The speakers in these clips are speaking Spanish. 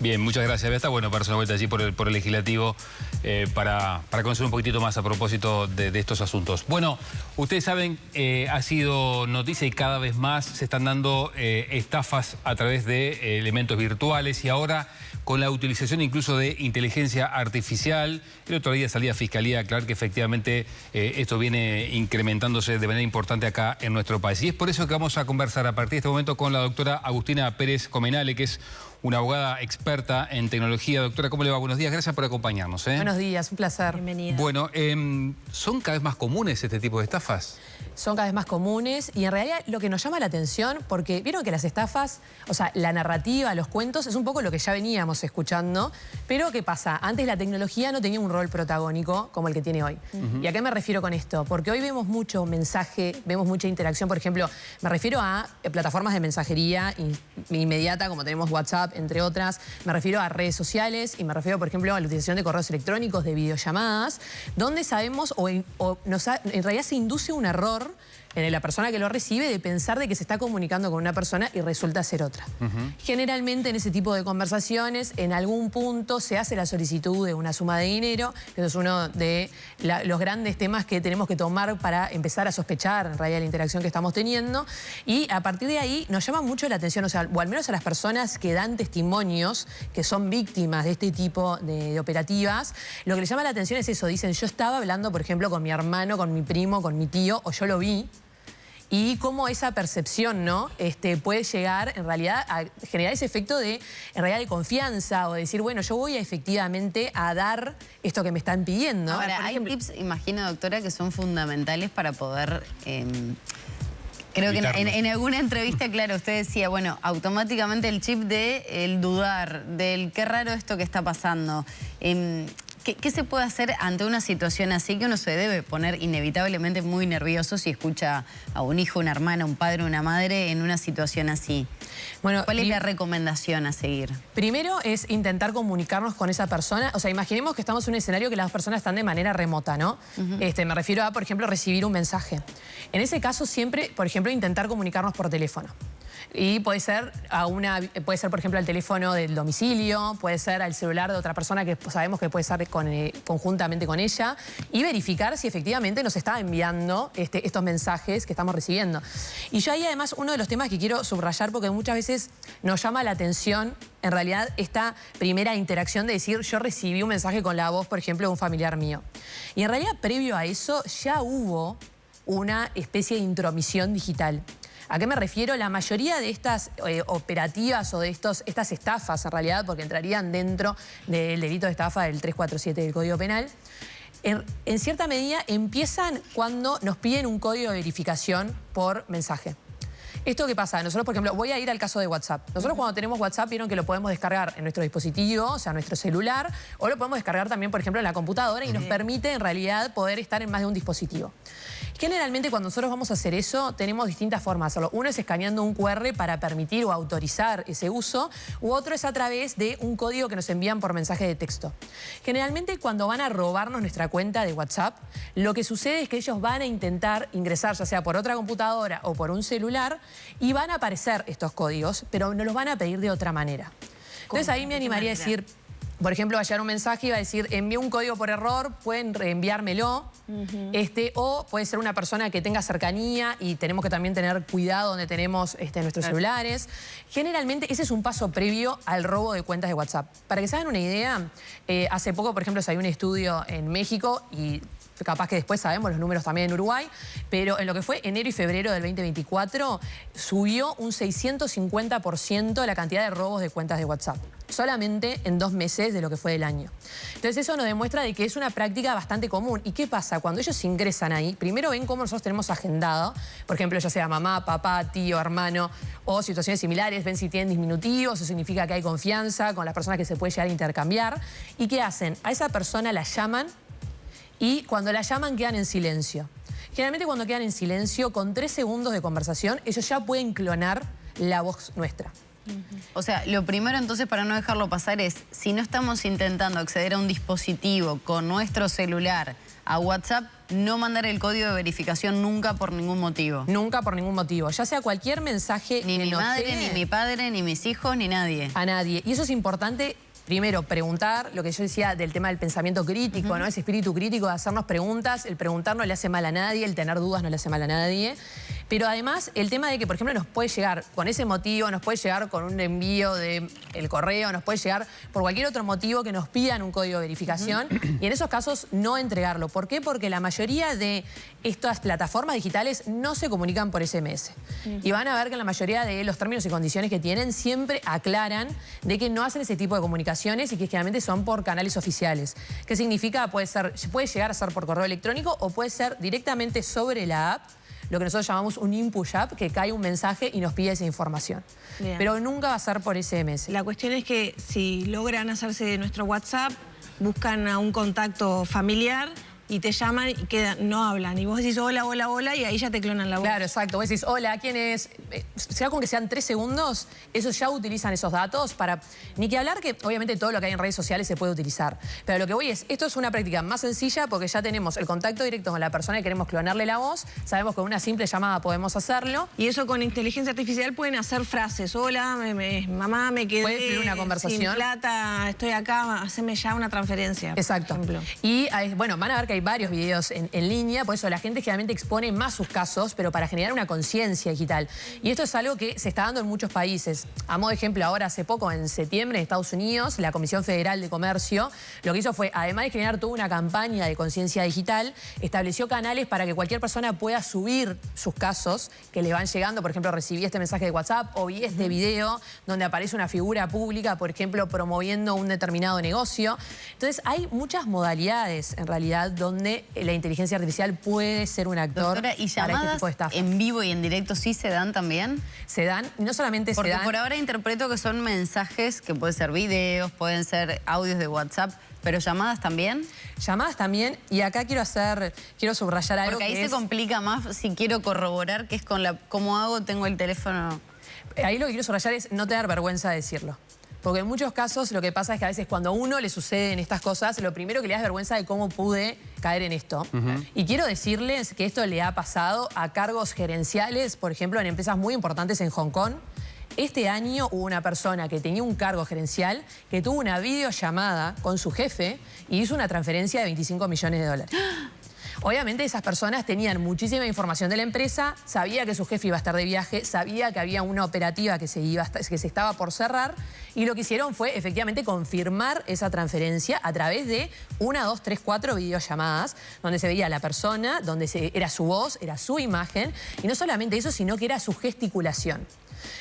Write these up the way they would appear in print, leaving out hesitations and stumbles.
Bien, muchas gracias, Beata. Bueno, para hacer una vuelta allí por el Legislativo para conocer un poquitito más a propósito de estos asuntos. Bueno, ustedes saben, ha sido noticia y cada vez más se están dando estafas a través de elementos virtuales y ahora con la utilización incluso de inteligencia artificial. El otro día salía Fiscalía a aclarar que efectivamente esto viene incrementándose de manera importante acá en nuestro país. Y es por eso que vamos a conversar a partir de este momento con la doctora Agustina Pérez Comenale, que es una abogada experta en tecnología. Doctora, ¿cómo le va? Buenos días, gracias por acompañarnos. Buenos días, un placer. Bienvenida. Bueno, ¿son cada vez más comunes este tipo de estafas? Son cada vez más comunes y en realidad lo que nos llama la atención, porque vieron que las estafas, o sea, la narrativa, los cuentos, es un poco lo que ya veníamos escuchando, pero ¿qué pasa? Antes la tecnología no tenía un rol protagónico como el que tiene hoy. ¿Y a qué me refiero con esto? Porque hoy vemos mucho mensaje, vemos mucha interacción, por ejemplo, me refiero a plataformas de mensajería inmediata, como tenemos WhatsApp, entre otras, me refiero a redes sociales y me refiero, por ejemplo, a la utilización de correos electrónicos, de videollamadas, donde sabemos en realidad se induce un error en la persona que lo recibe de pensar de que se está comunicando con una persona y resulta ser otra. Generalmente en ese tipo de conversaciones, en algún punto se hace la solicitud de una suma de dinero, que es uno de los grandes temas que tenemos que tomar para empezar a sospechar en realidad la interacción que estamos teniendo. Y a partir de ahí nos llama mucho la atención, o al menos a las personas que dan testimonios, que son víctimas de este tipo de operativas, lo que les llama la atención es eso, dicen, yo estaba hablando, por ejemplo, con mi hermano, con mi primo, con mi tío, o yo lo vi. Y cómo esa percepción, ¿no? Puede llegar, en realidad, a generar ese efecto de confianza o de decir, bueno, yo voy efectivamente a dar esto que me están pidiendo. Ahora, hay tips, imagino, doctora, que son fundamentales para poder... Creo que en alguna entrevista, claro, usted decía, bueno, automáticamente el chip de el dudar, del qué raro esto que está pasando. ¿Qué se puede hacer ante una situación así que uno se debe poner inevitablemente muy nervioso si escucha a un hijo, una hermana, un padre, una madre en una situación así? Bueno, ¿cuál es la recomendación a seguir? Primero es intentar comunicarnos con esa persona. O sea, imaginemos que estamos en un escenario que las dos personas están de manera remota, ¿no? Me refiero a, por ejemplo, recibir un mensaje. En ese caso siempre, por ejemplo, intentar comunicarnos por teléfono. Y puede ser, por ejemplo, al teléfono del domicilio, puede ser al celular de otra persona que sabemos que puede estar conjuntamente con ella y verificar si efectivamente nos está enviando estos mensajes que estamos recibiendo. Y yo ahí además uno de los temas que quiero subrayar, porque muchas veces nos llama la atención en realidad esta primera interacción de decir yo recibí un mensaje con la voz, por ejemplo, de un familiar mío. Y en realidad previo a eso ya hubo una especie de intromisión digital. ¿A qué me refiero? La mayoría de estas operativas o de estas estafas, en realidad, porque entrarían dentro del delito de estafa del 347 del Código Penal, en cierta medida empiezan cuando nos piden un código de verificación por mensaje. ¿Esto qué pasa? Nosotros, por ejemplo, voy a ir al caso de WhatsApp. Nosotros cuando tenemos WhatsApp vieron que lo podemos descargar en nuestro dispositivo, o sea, nuestro celular, o lo podemos descargar también, por ejemplo, en la computadora y nos permite en realidad poder estar en más de un dispositivo. Generalmente cuando nosotros vamos a hacer eso tenemos distintas formas de hacerlo. Uno es escaneando un QR para permitir o autorizar ese uso, u otro es a través de un código que nos envían por mensaje de texto. Generalmente cuando van a robarnos nuestra cuenta de WhatsApp, lo que sucede es que ellos van a intentar ingresar ya sea por otra computadora o por un celular y van a aparecer estos códigos, pero nos los van a pedir de otra manera. Entonces ahí me animaría a decir, por ejemplo, va a llegar un mensaje y va a decir, envié un código por error, pueden reenviármelo. O puede ser una persona que tenga cercanía y tenemos que también tener cuidado donde tenemos nuestros celulares. Generalmente ese es un paso previo al robo de cuentas de WhatsApp. Para que se hagan una idea, hace poco, por ejemplo, salió un estudio en México y capaz que después sabemos los números también en Uruguay, pero en lo que fue enero y febrero del 2024 subió un 650% la cantidad de robos de cuentas de WhatsApp. Solamente en 2 meses de lo que fue del año. Entonces eso nos demuestra de que es una práctica bastante común. ¿Y qué pasa? Cuando ellos ingresan ahí, primero ven cómo nosotros tenemos agendado, por ejemplo, ya sea mamá, papá, tío, hermano, o situaciones similares, ven si tienen diminutivos, eso significa que hay confianza con las personas que se puede llegar a intercambiar. ¿Y qué hacen? A esa persona la llaman y cuando la llaman quedan en silencio. Generalmente cuando quedan en silencio, con 3 segundos de conversación, ellos ya pueden clonar la voz nuestra. O sea, lo primero entonces para no dejarlo pasar es, si no estamos intentando acceder a un dispositivo con nuestro celular a WhatsApp no mandar el código de verificación nunca por ningún motivo. Nunca por ningún motivo. Ya sea cualquier mensaje Ni que mi nos madre, llegue, ni mi padre, ni mis hijos, ni nadie. a nadie. Y eso es importante. Primero, preguntar, lo que yo decía del tema del pensamiento crítico, ¿no? Ese espíritu crítico de hacernos preguntas. El preguntar no le hace mal a nadie, el tener dudas no le hace mal a nadie. Pero además, el tema de que, por ejemplo, nos puede llegar con ese motivo, nos puede llegar con un envío del correo, nos puede llegar por cualquier otro motivo que nos pidan un código de verificación. Y en esos casos, no entregarlo. ¿Por qué? Porque la mayoría de estas plataformas digitales no se comunican por SMS. Y van a ver que en la mayoría de los términos y condiciones que tienen siempre aclaran de que no hacen ese tipo de comunicaciones y que generalmente son por canales oficiales. ¿Qué significa? Puede llegar a ser por correo electrónico o puede ser directamente sobre la app, lo que nosotros llamamos un in-push app, que cae un mensaje y nos pide esa información. Bien. Pero nunca va a ser por SMS. La cuestión es que si logran hacerse de nuestro WhatsApp, buscan a un contacto familiar y te llaman y no hablan. Y vos decís hola, hola, hola y ahí ya te clonan la voz. Claro, exacto. Vos decís, hola, ¿quién es? Sea con que sean 3 segundos, esos ya utilizan esos datos para... Ni que hablar que, obviamente, todo lo que hay en redes sociales se puede utilizar. Pero lo que voy es, esto es una práctica más sencilla porque ya tenemos el contacto directo con la persona que queremos clonarle la voz. Sabemos que con una simple llamada podemos hacerlo. Y eso con inteligencia artificial pueden hacer frases. Hola, mamá, me quedé Puede fluir una conversación. sin plata, estoy acá, haceme ya una transferencia. Exacto. Por ejemplo. Y bueno, van a ver que hay varios videos en línea, por eso la gente generalmente expone más sus casos, pero para generar una conciencia digital. Y esto es algo que se está dando en muchos países. A modo de ejemplo, ahora hace poco, en septiembre, en Estados Unidos, la Comisión Federal de Comercio lo que hizo fue, además de generar toda una campaña de conciencia digital, estableció canales para que cualquier persona pueda subir sus casos que le van llegando. Por ejemplo, recibí este mensaje de WhatsApp o vi este video donde aparece una figura pública, por ejemplo, promoviendo un determinado negocio. Entonces, hay muchas modalidades, en realidad, donde la inteligencia artificial puede ser un actor. Doctora, ¿y para este llamadas tipo de estafas. en vivo y en directo sí se dan también? Se dan, y no solamente Porque se dan... por ahora interpreto que son mensajes que pueden ser videos, pueden ser audios de WhatsApp, pero llamadas también. Llamadas también, y acá quiero subrayar algo. Porque ahí que se complica más si quiero corroborar que es con cómo hago, tengo el teléfono. Ahí lo que quiero subrayar es no tener vergüenza de decirlo. Porque en muchos casos lo que pasa es que a veces cuando a uno le suceden estas cosas, lo primero que le da es vergüenza de cómo pude caer en esto. Y quiero decirles que esto le ha pasado a cargos gerenciales, por ejemplo, en empresas muy importantes en Hong Kong. Este año hubo una persona que tenía un cargo gerencial que tuvo una videollamada con su jefe y hizo una transferencia de 25 millones de dólares. Obviamente esas personas tenían muchísima información de la empresa, sabía que su jefe iba a estar de viaje, sabía que había una operativa que se estaba por cerrar y lo que hicieron fue efectivamente confirmar esa transferencia a través de 1, 2, 3, 4 videollamadas donde se veía a la persona, donde era su voz, era su imagen y no solamente eso, sino que era su gesticulación.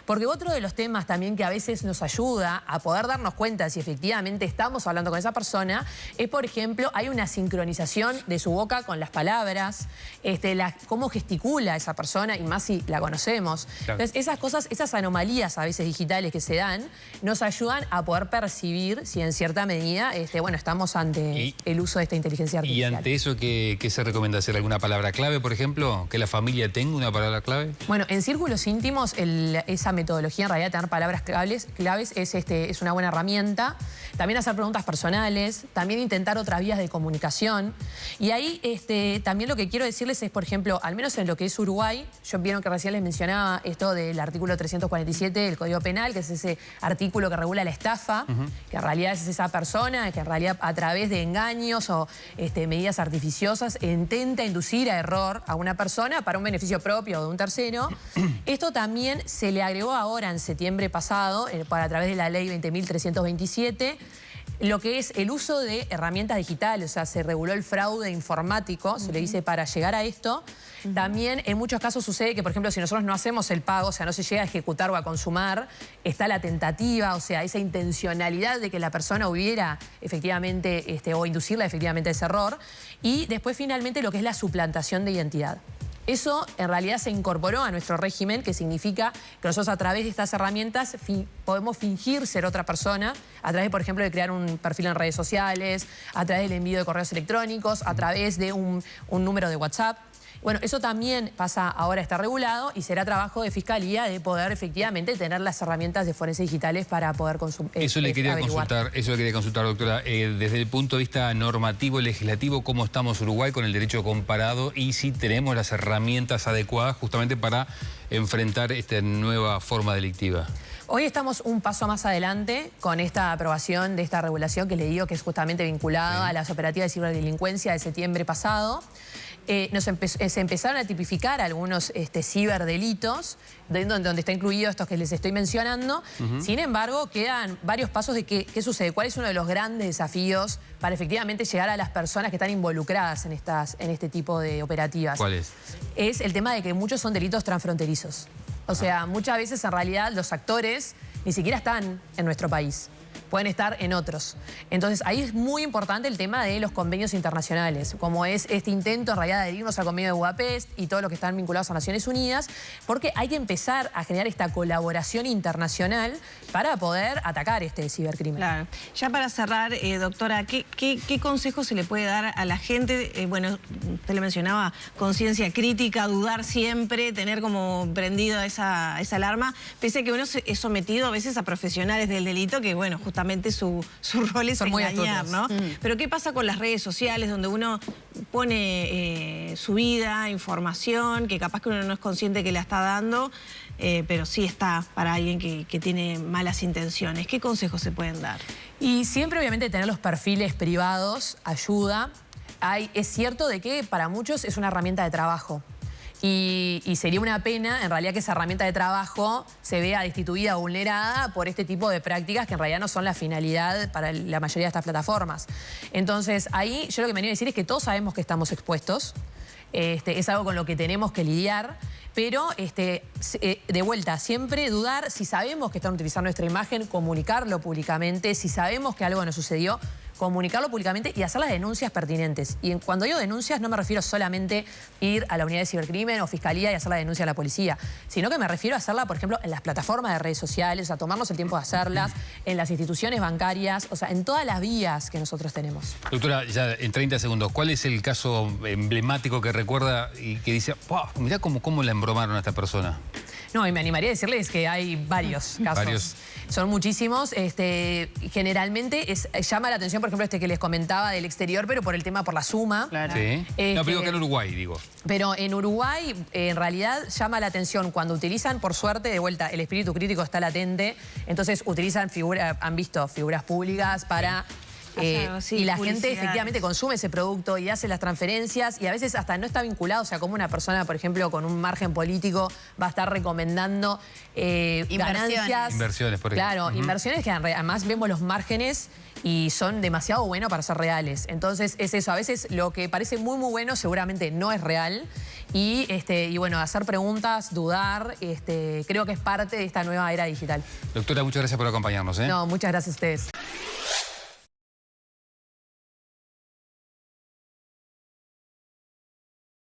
Porque otro de los temas también que a veces nos ayuda a poder darnos cuenta si efectivamente estamos hablando con esa persona es, por ejemplo, hay una sincronización de su boca con las palabras, cómo gesticula esa persona y más si la conocemos. Claro. Entonces, esas cosas, esas anomalías a veces digitales que se dan, nos ayudan a poder percibir si en cierta medida, bueno, estamos ante el uso de esta inteligencia artificial. ¿Y ante eso qué se recomienda hacer? ¿Alguna palabra clave, por ejemplo? ¿Que la familia tenga una palabra clave? Bueno, en círculos íntimos, esa metodología, en realidad, tener palabras claves es una buena herramienta. También hacer preguntas personales, también intentar otras vías de comunicación. Y ahí también lo que quiero decirles es, por ejemplo, al menos en lo que es Uruguay, vieron que recién les mencionaba esto del artículo 347 del Código Penal, que es ese artículo que regula la estafa, que en realidad es esa persona que en realidad a través de engaños o medidas artificiosas intenta inducir a error a una persona para un beneficio propio o de un tercero. Esto también se le agregó ahora en septiembre pasado, a través de la ley 20.327, lo que es el uso de herramientas digitales, o sea, se reguló el fraude informático, se le dice para llegar a esto. También en muchos casos sucede que, por ejemplo, si nosotros no hacemos el pago, o sea, no se llega a ejecutar o a consumar, está la tentativa, o sea, esa intencionalidad de que la persona hubiera efectivamente, o inducirla efectivamente a ese error. Y después, finalmente, lo que es la suplantación de identidad. Eso en realidad se incorporó a nuestro régimen, que significa que nosotros a través de estas herramientas podemos fingir ser otra persona, a través, por ejemplo, de crear un perfil en redes sociales, a través del envío de correos electrónicos, a través de un número de WhatsApp. Bueno, eso también pasa ahora, está regulado y será trabajo de Fiscalía de poder efectivamente tener las herramientas de forenses digitales para poder Eso le quería consultar, doctora. Desde el punto de vista normativo, legislativo, ¿cómo estamos Uruguay con el derecho comparado y si tenemos las herramientas adecuadas justamente para enfrentar esta nueva forma delictiva? Hoy estamos un paso más adelante con esta aprobación de esta regulación que le digo que es justamente vinculada a las operativas de ciberdelincuencia de septiembre pasado. Se empezaron a tipificar algunos ciberdelitos, donde está incluido estos que les estoy mencionando. Sin embargo, quedan varios pasos de qué sucede, cuál es uno de los grandes desafíos para efectivamente llegar a las personas que están involucradas en este tipo de operativas. ¿Cuál es? Es el tema de que muchos son delitos transfronterizos. O sea, muchas veces en realidad los actores ni siquiera están en nuestro país. Pueden estar en otros. Entonces, ahí es muy importante el tema de los convenios internacionales, como es este intento en realidad de adherirnos al convenio de Budapest y todos los que están vinculados a Naciones Unidas, porque hay que empezar a generar esta colaboración internacional para poder atacar este cibercrimen. Claro. Ya para cerrar, doctora, ¿qué consejo se le puede dar a la gente? Bueno, usted le mencionaba conciencia crítica, dudar siempre, tener como prendida esa alarma, pese a que uno es sometido a veces a profesionales del delito que, bueno, justamente su rol es engañar, ¿no? Pero ¿qué pasa con las redes sociales donde uno pone su vida, información, que capaz que uno no es consciente que la está dando, pero sí está para alguien que tiene malas intenciones? ¿Qué consejos se pueden dar? Y siempre obviamente tener los perfiles privados ayuda. Es cierto de que para muchos es una herramienta de trabajo. Y sería una pena, en realidad, que esa herramienta de trabajo se vea destituida o vulnerada por este tipo de prácticas que en realidad no son la finalidad para la mayoría de estas plataformas. Entonces, ahí yo lo que me venía a decir es que todos sabemos que estamos expuestos. Es algo con lo que tenemos que lidiar, pero de vuelta, siempre dudar. Si sabemos que están utilizando nuestra imagen, comunicarlo públicamente. Si sabemos que algo nos sucedió, comunicarlo públicamente y hacer las denuncias pertinentes. Y cuando digo denuncias no me refiero solamente a ir a la unidad de cibercrimen o fiscalía y hacer la denuncia a la policía, sino que me refiero a hacerla, por ejemplo, en las plataformas de redes sociales, a tomarnos el tiempo de hacerlas, en las instituciones bancarias, o sea, en todas las vías que nosotros tenemos. Doctora, ya en 30 segundos, ¿cuál es el caso emblemático que recuerda y que dice, wow, mirá cómo la embromaron a esta persona? No, y me animaría a decirles que hay varios casos. ¿Varios? Son muchísimos. Generalmente llama la atención, por ejemplo, que les comentaba del exterior, pero por la suma. Claro. Sí. No, pero digo que en Uruguay, digo. Pero en Uruguay, en realidad, llama la atención cuando utilizan, por suerte, de vuelta, el espíritu crítico está latente. Entonces, utilizan han visto figuras públicas para... y la gente efectivamente consume ese producto y hace las transferencias y a veces hasta no está vinculado, o sea, como una persona, por ejemplo, con un margen político va a estar recomendando ganancias. Inversiones, por ejemplo. Claro, inversiones que además vemos los márgenes y son demasiado buenos para ser reales. Entonces es eso, a veces lo que parece muy bueno seguramente no es real y bueno, hacer preguntas, dudar, creo que es parte de esta nueva era digital. Doctora, muchas gracias por acompañarnos. No, muchas gracias a ustedes.